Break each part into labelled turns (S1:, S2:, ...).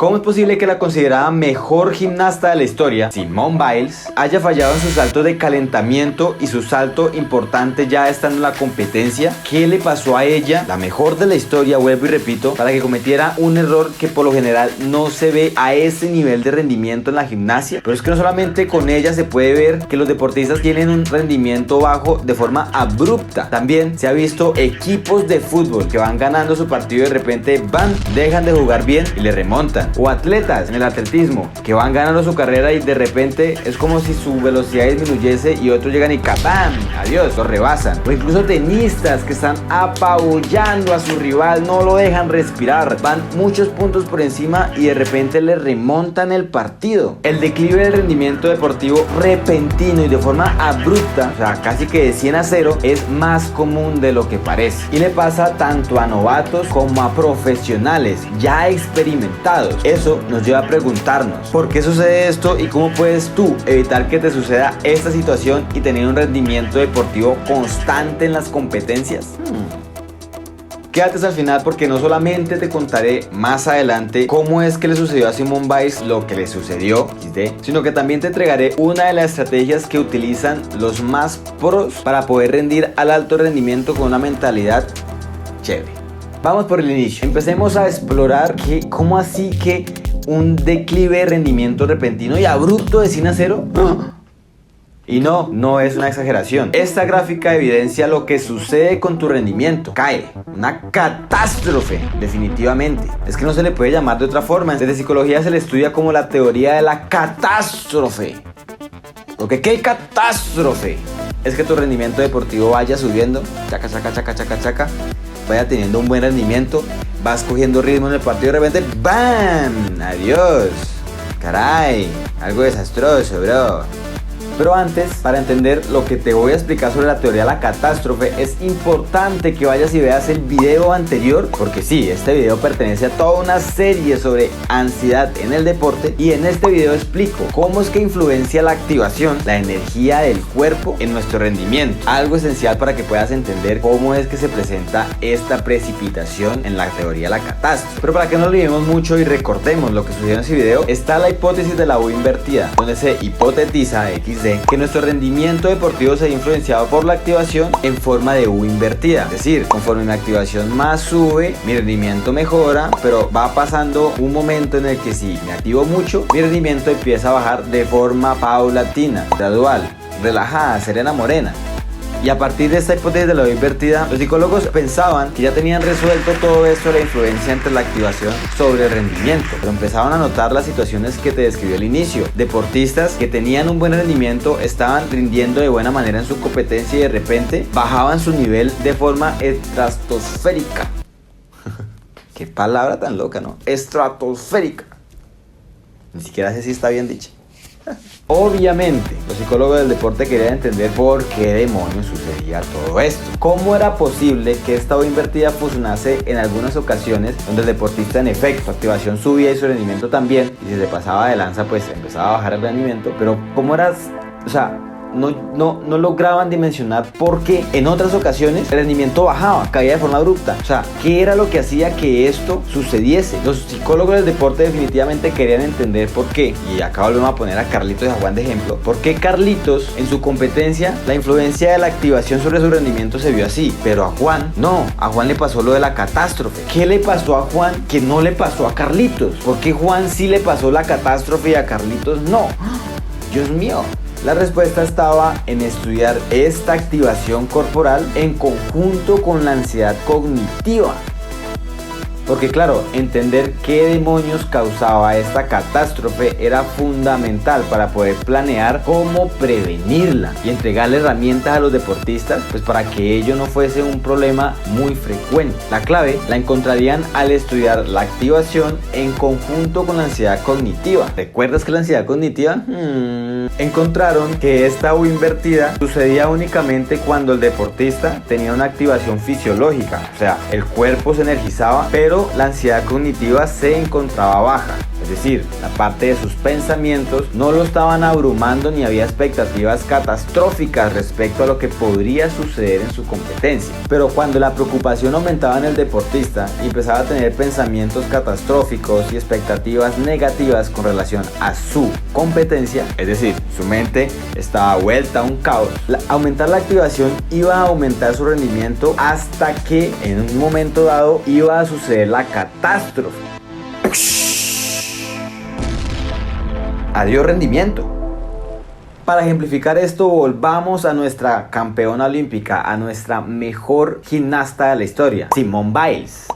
S1: ¿Cómo es posible que la considerada mejor gimnasta de la historia, Simone Biles, haya fallado en sus saltos de calentamiento y su salto importante ya estando en la competencia? ¿Qué le pasó a ella, la mejor de la historia, vuelvo y repito, para que cometiera un error que por lo general no se ve a ese nivel de rendimiento en la gimnasia? Pero es que no solamente con ella se puede ver que los deportistas tienen un rendimiento bajo de forma abrupta. También se ha visto equipos de fútbol que van ganando su partido y de repente dejan de jugar bien y le remontan. O atletas en el atletismo que van ganando su carrera y de repente es como si su velocidad disminuyese y otros llegan y ¡capam! Adiós, lo rebasan. O incluso tenistas que están apabullando a su rival, no lo dejan respirar, van muchos puntos por encima y de repente le remontan el partido. El declive del rendimiento deportivo repentino y de forma abrupta, o sea, casi que de 100 a 0, es más común de lo que parece. Y le pasa tanto a novatos como a profesionales ya experimentados. Eso nos lleva a preguntarnos ¿por qué sucede esto y cómo puedes tú evitar que te suceda esta situación y tener un rendimiento deportivo constante en las competencias? Quédate hasta el final porque no solamente te contaré más adelante cómo es que le sucedió a Simone Biles lo que le sucedió, sino que también te entregaré una de las estrategias que utilizan los más pros para poder rendir al alto rendimiento con una mentalidad chévere. Vamos por el inicio. Empecemos a explorar cómo así que un declive de rendimiento repentino y abrupto de 100 a 0. Y no es una exageración. Esta gráfica evidencia lo que sucede con tu rendimiento. Cae. Una catástrofe, definitivamente. Es que no se le puede llamar de otra forma. Desde psicología se le estudia como la teoría de la catástrofe. Porque ¿qué catástrofe? Es que tu rendimiento deportivo vaya subiendo. Chaca, chaca, chaca, chaca, chaca. Vaya teniendo un buen rendimiento. Vas cogiendo ritmo en el partido y de repente ¡bam! Adiós. Caray. Algo desastroso, bro. Pero antes, para entender lo que te voy a explicar sobre la teoría de la catástrofe, es importante que vayas y veas el video anterior, porque sí, este video pertenece a toda una serie sobre ansiedad en el deporte y en este video explico cómo es que influencia la activación, la energía del cuerpo en nuestro rendimiento. Algo esencial para que puedas entender cómo es que se presenta esta precipitación en la teoría de la catástrofe. Pero para que no lo olvidemos mucho y recordemos lo que sucedió en ese video, está la hipótesis de la U invertida, donde se hipotetiza XD que nuestro rendimiento deportivo se ha influenciado por la activación en forma de U invertida. Es decir, conforme mi activación más sube, mi rendimiento mejora, pero va pasando un momento en el que si me activo mucho, mi rendimiento empieza a bajar de forma paulatina, gradual, relajada, serena, morena. Y a partir de esta hipótesis de la U invertida, los psicólogos pensaban que ya tenían resuelto todo esto de la influencia entre la activación sobre el rendimiento, pero empezaban a notar las situaciones que te describió al inicio. Deportistas que tenían un buen rendimiento estaban rindiendo de buena manera en su competencia y de repente bajaban su nivel de forma estratosférica. Qué palabra tan loca, ¿no? Estratosférica. Ni siquiera sé si está bien dicha. Obviamente, los psicólogos del deporte querían entender por qué demonios sucedía todo esto. ¿Cómo era posible que esta U invertida funcionase en algunas ocasiones donde el deportista en efecto su activación subía y su rendimiento también? Y si se pasaba de lanza pues empezaba a bajar el rendimiento. Pero ¿cómo era? O sea, no lograban dimensionar por qué en otras ocasiones el rendimiento bajaba, caía de forma abrupta. O sea, ¿qué era lo que hacía que esto sucediese? Los psicólogos del deporte definitivamente querían entender por qué. Y acá volvemos a poner a Carlitos y a Juan de ejemplo. ¿Por qué Carlitos en su competencia la influencia de la activación sobre su rendimiento se vio así? Pero a Juan no, a Juan le pasó lo de la catástrofe. ¿Qué le pasó a Juan que no le pasó a Carlitos? ¿Por qué Juan sí le pasó la catástrofe y a Carlitos no? Dios mío. La respuesta estaba en estudiar esta activación corporal en conjunto con la ansiedad cognitiva. Porque claro, entender qué demonios causaba esta catástrofe era fundamental para poder planear cómo prevenirla y entregarle herramientas a los deportistas pues para que ello no fuese un problema muy frecuente. La clave la encontrarían al estudiar la activación en conjunto con la ansiedad cognitiva. ¿Recuerdas que la ansiedad cognitiva? Encontraron que esta U invertida sucedía únicamente cuando el deportista tenía una activación fisiológica, o sea, el cuerpo se energizaba, pero la ansiedad cognitiva se encontraba baja. Es Es decir, la parte de sus pensamientos no lo estaban abrumando ni había expectativas catastróficas respecto a lo que podría suceder en su competencia. Pero cuando la preocupación aumentaba en el deportista y empezaba a tener pensamientos catastróficos y expectativas negativas con relación a su competencia, es decir, su mente estaba vuelta a un caos, aumentar la activación iba a aumentar su rendimiento hasta que en un momento dado iba a suceder la catástrofe. Adiós rendimiento. Para ejemplificar esto, volvamos a nuestra campeona olímpica, a nuestra mejor gimnasta de la historia, Simone Biles.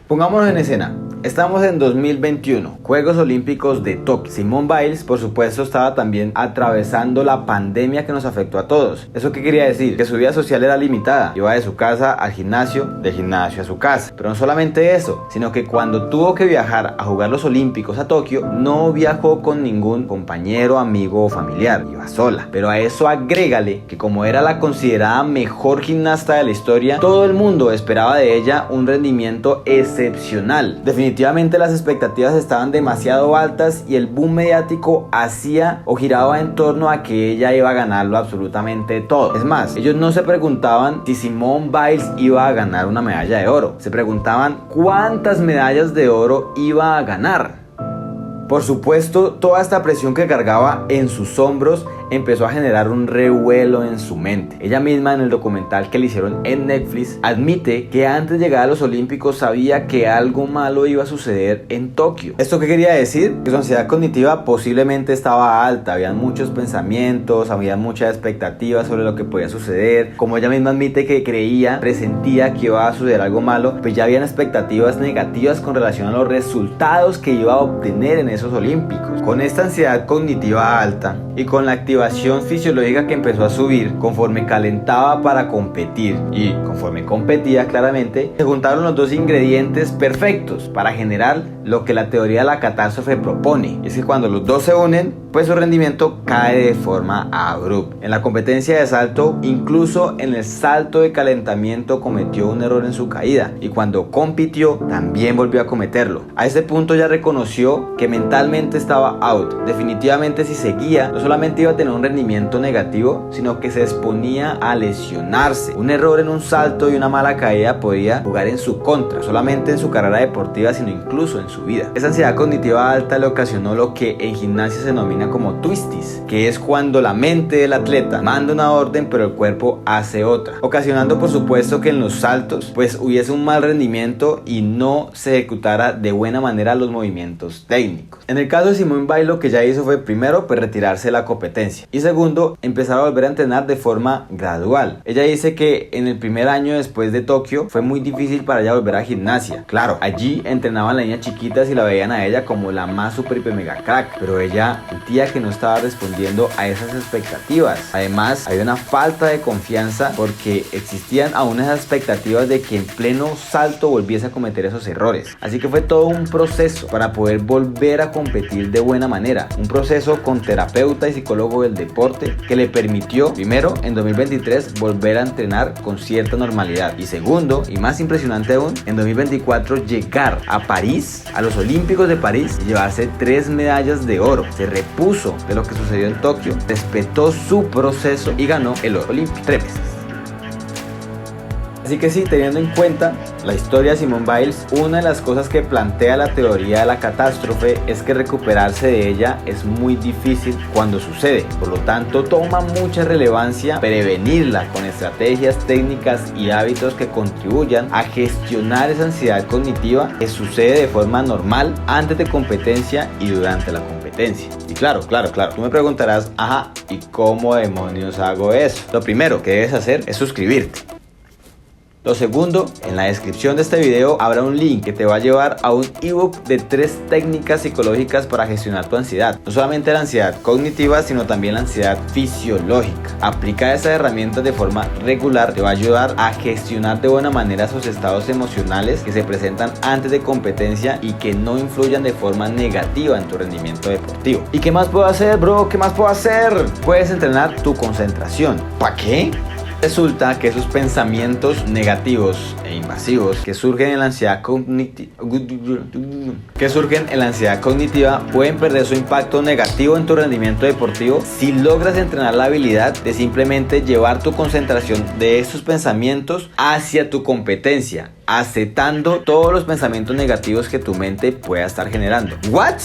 S1: Pongámonos en escena. Estamos en 2021, Juegos Olímpicos de Tokio. Simone Biles, por supuesto, estaba también atravesando la pandemia que nos afectó a todos. ¿Eso qué quería decir? Que su vida social era limitada. Iba de su casa al gimnasio, del gimnasio a su casa. Pero no solamente eso, sino que cuando tuvo que viajar a jugar los Olímpicos a Tokio, no viajó con ningún compañero, amigo o familiar. Iba sola. Pero a eso agrégale que como era la considerada mejor gimnasta de la historia, todo el mundo esperaba de ella un rendimiento excepcional. Definitivamente las expectativas estaban demasiado altas y el boom mediático hacía o giraba en torno a que ella iba a ganarlo absolutamente todo. Es más, ellos no se preguntaban si Simone Biles iba a ganar una medalla de oro, se preguntaban cuántas medallas de oro iba a ganar. Por supuesto, toda esta presión que cargaba en sus hombros empezó a generar un revuelo en su mente. Ella misma, en el documental que le hicieron en Netflix, admite que antes de llegar a los Olímpicos sabía que algo malo iba a suceder en Tokio. ¿Esto qué quería decir? Que su ansiedad cognitiva posiblemente estaba alta, habían muchos pensamientos, había muchas expectativas sobre lo que podía suceder. Como ella misma admite que creía, presentía que iba a suceder algo malo, pues ya habían expectativas negativas con relación a los resultados que iba a obtener en esos Olímpicos. Con esta ansiedad cognitiva alta y con la activación fisiológica que empezó a subir conforme calentaba para competir y conforme competía, claramente se juntaron los dos ingredientes perfectos para generar lo que la teoría de la catástrofe propone. Y es que cuando los dos se unen, pues su rendimiento cae de forma abrupta. En la competencia de salto, incluso en el salto de calentamiento cometió un error en su caída, y cuando compitió también volvió a cometerlo. A este punto ya reconoció que mentalmente estaba out. Definitivamente, si seguía, no solamente iba a tener un rendimiento negativo, sino que se exponía a lesionarse. Un error en un salto y una mala caída podía jugar en su contra, no solamente en su carrera deportiva, sino incluso en su vida. Esa ansiedad cognitiva alta le ocasionó lo que en gimnasia se denomina como twisties, que es cuando la mente del atleta manda una orden pero el cuerpo hace otra, ocasionando por supuesto que en los saltos pues hubiese un mal rendimiento y no se ejecutara de buena manera los movimientos técnicos. En el caso de Simone Biles, lo que ya hizo fue primero pues retirarse de la competencia y segundo empezar a volver a entrenar de forma gradual. Ella dice que en el primer año después de Tokio fue muy difícil para ella volver a gimnasia. Claro, allí entrenaban las niñas chiquitas y la veían a ella como la más super hiper mega crack, pero ella sentía que no estaba respondiendo a esas expectativas. Además, había una falta de confianza porque existían aún esas expectativas de que en pleno salto volviese a cometer esos errores. Así que fue todo un proceso para poder volver a competir de buena manera. Un proceso con terapeuta y psicólogo del deporte que le permitió, primero, en 2023 volver a entrenar con cierta normalidad. Y segundo, y más impresionante aún, en 2024 llegar a París, a los Olímpicos de París, y llevarse 3 medallas de oro. Se repuso de lo que sucedió en Tokio, respetó su proceso y ganó el oro olímpico 3 veces. Así que sí, teniendo en cuenta la historia de Simone Biles, una de las cosas que plantea la teoría de la catástrofe es que recuperarse de ella es muy difícil cuando sucede. Por lo tanto, toma mucha relevancia prevenirla con estrategias, técnicas y hábitos que contribuyan a gestionar esa ansiedad cognitiva que sucede de forma normal antes de competencia y durante la competencia. Y claro, tú me preguntarás, ajá, ¿y cómo demonios hago eso? Lo primero que debes hacer es suscribirte. Lo segundo, en la descripción de este video habrá un link que te va a llevar a un ebook de 3 técnicas psicológicas para gestionar tu ansiedad. No solamente la ansiedad cognitiva, sino también la ansiedad fisiológica. Aplicar esas herramientas de forma regular te va a ayudar a gestionar de buena manera esos estados emocionales que se presentan antes de competencia y que no influyan de forma negativa en tu rendimiento deportivo. ¿Y qué más puedo hacer, bro? ¿Qué más puedo hacer? Puedes entrenar tu concentración. ¿Para qué? Resulta que esos pensamientos negativos e invasivos que surgen en la ansiedad cognitiva pueden perder su impacto negativo en tu rendimiento deportivo si logras entrenar la habilidad de simplemente llevar tu concentración de esos pensamientos hacia tu competencia, aceptando todos los pensamientos negativos que tu mente pueda estar generando. ¿What?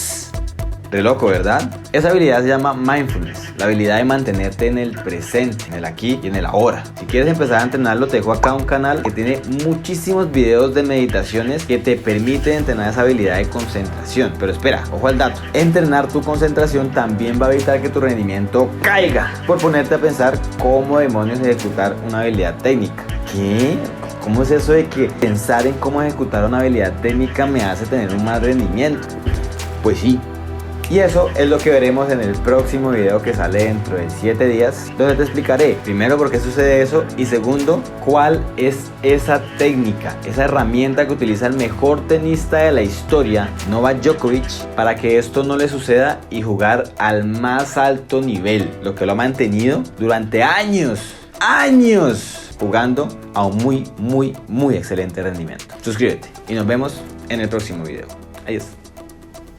S1: Re loco, ¿verdad? Esa habilidad se llama mindfulness, la habilidad de mantenerte en el presente, en el aquí y en el ahora. Si quieres empezar a entrenarlo, te dejo acá un canal que tiene muchísimos videos de meditaciones que te permiten entrenar esa habilidad de concentración. Pero espera, ojo al dato. Entrenar tu concentración también va a evitar que tu rendimiento caiga por ponerte a pensar cómo demonios ejecutar una habilidad técnica. ¿Qué? ¿Cómo es eso de que pensar en cómo ejecutar una habilidad técnica me hace tener un mal rendimiento? Pues sí. Y eso es lo que veremos en el próximo video que sale dentro de 7 días, donde te explicaré primero por qué sucede eso y segundo, cuál es esa técnica, esa herramienta que utiliza el mejor tenista de la historia, Novak Djokovic, para que esto no le suceda y jugar al más alto nivel, lo que lo ha mantenido durante años jugando a un muy excelente rendimiento. Suscríbete y nos vemos en el próximo video. Adiós.